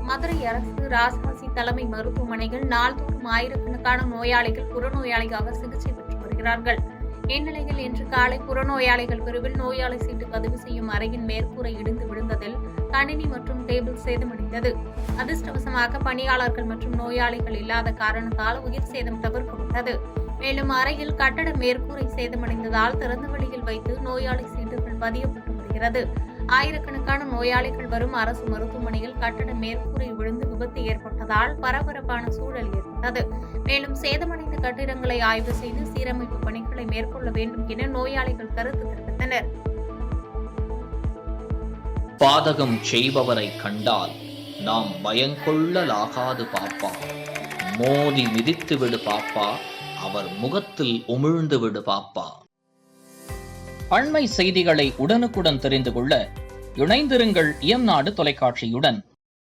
மதுரை அரசு ராஜாசி தலைமை மருத்துவமனையில் நாள்தோறும் ஆயிரக்கணக்கான நோயாளிகள் புறநோயாளியாக சிகிச்சை பெற்று வருகிறார்கள். இந்நிலையில் இன்று காலை புறநோயாளிகள் பிரிவில் நோயாளி சீட்டு பதிவு செய்யும் அறையின் மேற்கூரை இடிந்து விழுந்ததில் கணினி மற்றும் டேபிள் சேதமடைந்தது. அதிர்ஷ்டவசமாக பணியாளர்கள் மற்றும் நோயாளிகள் இல்லாத காரணத்தால் உயிர் சேதம் தவிர்க்கப்பட்டது. மேலும் அறையில் கட்டட மேற்கூரை சேதமடைந்ததால் திறந்த வெளியில் வைத்து நோயாளி சீட்டுகள் பதியப்பட்டு வருகிறது. ஆயிரக்கணக்கான நோயாளிகள் வரும் அரசு மருத்துவமனையில் கட்டட மேற்கூரை விழுந்து விபத்து ஏற்பட்டதால் பரபரப்பான சூழல் ஏற்பட்டது. மேலும் சேதமடைந்த கட்டிடங்களை ஆய்வு செய்து சீரமைப்பு பணிகளை மேற்கொள்ள வேண்டும் என நோயாளிகள் கருத்து தெரிவித்தனர். பாதகம் செய்பவரை கண்டால் நாம் பயங்கொள்ளலாகாது பாப்பா, மோதி மிதித்து விடு பாப்பா, அவர் முகத்தில் உமிழ்ந்து விடு பாப்பா. அண்மை செய்திகளை உடனுக்குடன் தெரிந்து கொள்ள இணைந்திருங்கள் இயம்நாடு தொலைக்காட்சியுடன்.